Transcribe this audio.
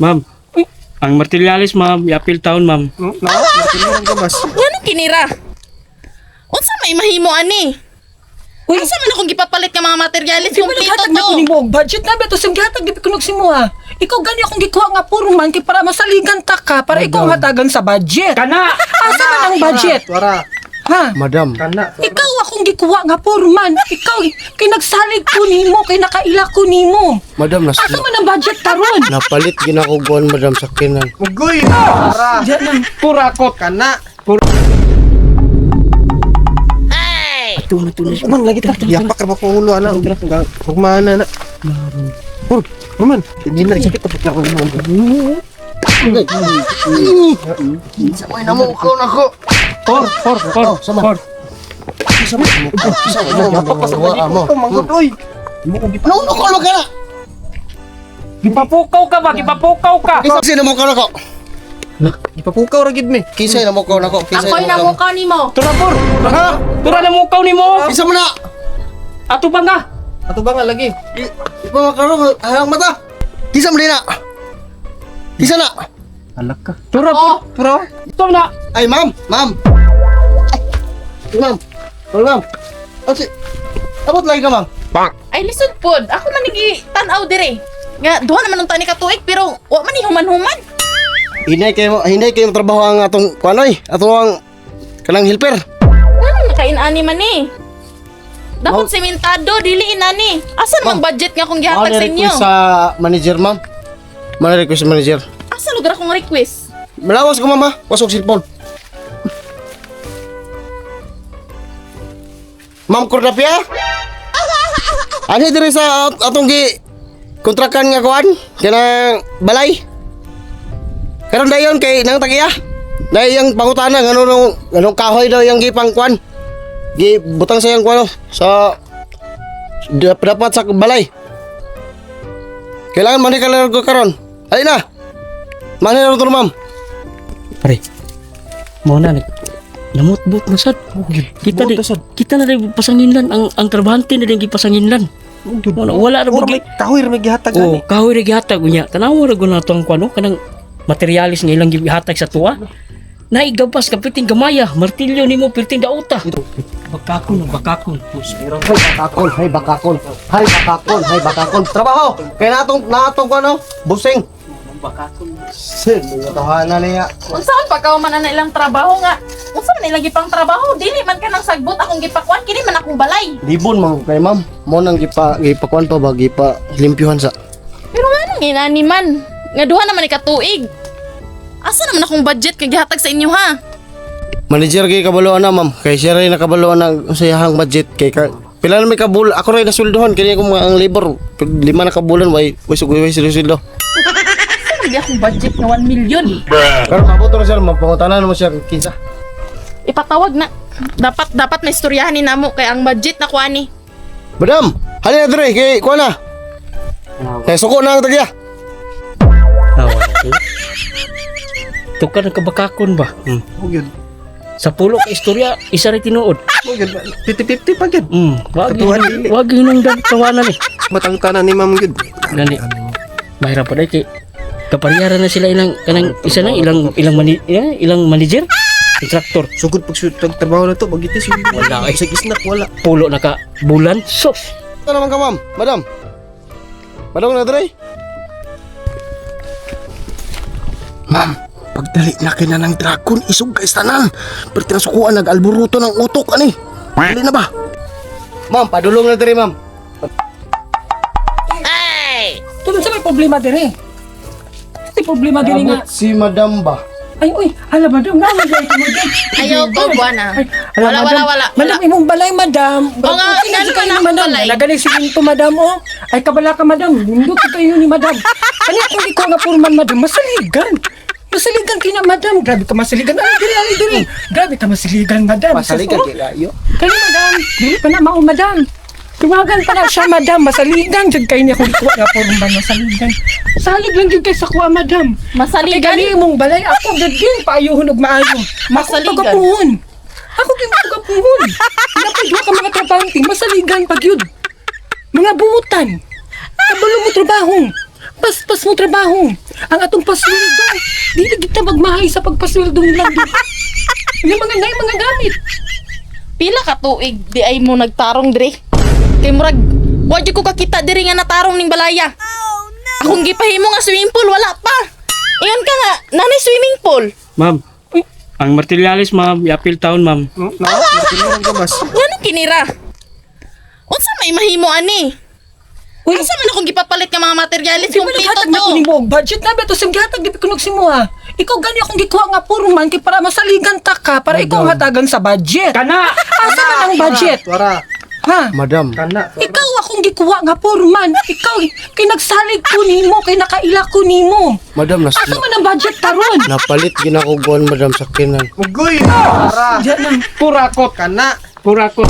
Ma'am, ang materialis, ma'am, yapil taon, ma'am. Matulungan ka, mas. Ngano kinira? Unsa may mahimo ani? Uy, Asa man akong gipapalit nga mga materialis di ba kumpleto naghatag na ko to? ni mo og budget na beto sim gihatag di kunog si mo ha. Ikaw gani akong gikuha nga puro man kay para masaligan ta ka para ikaw hatagan sa budget. Kana! Asa man ang budget? Tuara. Ha? Madam. Kana. Ikaw akong gikuha nga puro man. Ikaw kay nagsalig ko nimo kay nakaila ko nimo. Madam, Asa man ang budget karon? napalit ginakuguan, madam, sa kinan. Mugoy. Tuara. Diyan nang Purakot! Kana. man lagi ta. Yapak ka ba ko ulo, anak? Huwag maana, anak. Pur, Roman. Hindi na sakit tapos ako naman. Samay na mo, ikaw na ko. Por! Sama. Yapak pa sa kanya. Ito, manggutoy. Ano ko ka na? Gipapukaw ka ba? Gipapukaw ka! Kisay na mo ka na ko. Ipapukaw ra gid me. Kisay na mo ka na ko. Ako'y namukaw nimo. Tura, por! Ha? Tura na mukaw ni mo! Isa mo na. Ato ba nga? Ato ba nga lagi? Ipa makaroon, hayang mata. Kisa mo din na. Kisa na. Alak ka. Tura, por! Tura. Ito na! Ay, ma'am. Ma'am. Ma'am. Oh, ma'am. Kasi, abot lagi ka, ma'am. Ay lisod pod. Ako man nigi tan-aw dire. Nga duha naman unta ni katuig pero wa man ni human-human. Hinay kayo trabaho ang atong kuanoy. Atong kanang helper. Ngano nakain-ani man ni? Dapat sementado dili inani. Asa namang budget nga kung gihatag sa inyo? Request sa manager, ma'am. Request sa manager. Asa lugar akong request? Malawas ko, mama. Wasok cellphone. Ma'am Cordapia? Ano diri sa atong kontrakan nga kuan? Kanang balay? Karon dayon kay nang tagiya. Dayang pangutana nganong kahoy daw yang gipang kuan. Butang sa yang kuan sa dapat sa balay. Kailangan man ka ko karon. Ay na. Manay na ito, ma'am. Pare, mo na namutbot na sad. Kita na rin pasanginlan ang trabahante na rin pasanginlan. Wala ra Ora may bagi. kahoy ra may gihatag Oh, ani. kahoy ra gihatag unya. Tanawa ra gud nato ang kuno kanang materialis nga ilang gihatag sa tuwa. Naigabas kapiting gamaya, martilyo nimo pirting dauta. Bakakon. Hay bakakon. Trabaho. Kaya natong ano, busing. Sin, mga tahanan niya. Unsaon pa ka man na ilang trabaho nga? Unsa man ilang gipang trabaho? Dili man ka nang sagbot akong gipakuan kini man akong balay. Libon man kay ma'am. Mo nang gipakuan pa ba limpyuhan sa. Pero nga ginani man. Nga duha naman ni katuig. Asa naman akong budget kay gihatag sa inyo ha? Manager kay kabaloan na ma'am. Kay siya rin nakabaloan ng usayahang budget kay pila na may kabul. Ako rin nasuldohan kaya kung ang labor 5 na kabulan way sildo. Hindi akong budget nga 1 million. Pero mabuto na siya mapangutanan mo siya kinsa. Ipatawag na. Dapat may istoryahan ni namo kay ang budget na kuani. Madam, halina dre kay kuan na. Kay suko na ang tagya. Tukar na kabakakon ba? Gyud. Sa pulo ka istorya, isa rin tinuod. Gyud. 50-50 pa gyud. Katuhan dili. Wag yun ang tawanan eh. Matangtanan ni ma'am gyud. Gani. Mahirap pa dahil kay kapariyaran na sila kanang isa na ilang manager, contractor. Sugod pag trabaho na to, magitis yun. Wala kay sa gisnak, wala. Pulo na ka bulan. Sos. Ito naman ka ma'am. Madam. Madam na dre. Ma'am, pagdali na kina ng dragon, isog guys tanan. Perti na sukuan nag-alburuto ng utok ani. Dali na ba? Ma'am, padulong na dre ma'am. Tulad sa may problema dire. May problema dire nga. Abot si madam ba? Ay, uy, hala madam, nga madam. Ayaw ko buwana. Hala, Wala. Madam, imong balay, madam. O nga, Tingnan gano'n kayo na ni akong madam. balay. Nagaling silinto, madam, oh. Ay, kabala ka, madam. Lindot kayo ni madam. Ano kung ikaw nga purman, madam? Masaligan. Masaligan kina, madam. Grabe ka masaligan. Ay, diri. Grabe ka masaligan, madam. Masaligan Sus, oh. kay kayo. Kaya, madam. Dili pa na mao, madam. Tuwagan pa na siya, madam. Masaligan. Diyan kayo niya kung ikuha nga purman. Masaligan. Salig lang dyan kayo sa kuha, madam. Ay, Masaligan. gali mong balay. Ako, gadgin. Paayuhon og maayo. Masaligan. Ako, tagapuhon. Ako, tagapuhon. Napagwa ka mga trabahante. Masaligan pag yun. Mga buutan. Kabalo mo trabaho. Paspas mo trabaho. ang atong pasweldo. Dili kita magmahay sa pagpasweldo nila. Yung mga gamit. Pila ka tuig di ay mo nagtarong dire. Kay murag wa jud ko kakita diri nga natarong ning balaya. Akong gipahimo nga swimming pool wala pa. Ingon ka nga, nanay swimming pool. Ma'am, ang materialis ma'am, yapil taon ma'am. Martilyo ka mas. Ngano kinira? Unsa may mahimo ani? Uy, Asa man akong gipapalit nga mga materialis di ba kompleto naghatag na ko to? ni mo budget na beto sim gihatag di ko nagsimuha. Ikaw gani akong gikuha nga puro man kay para masaligan ta ka para ikaw ang hatagan sa budget. Kana! Asa man ang budget? Wara. Ha? Madam, Kana. Ikaw akong gikuha nga puro man. Ikaw kay nagsalig ko nimo kay nakaila ko nimo. madam, Asa man ang budget karon? napalit ginakuguan madam sa kinan. Mugoy. Wara. Diyan lang. Purakot! Kana. Purakot!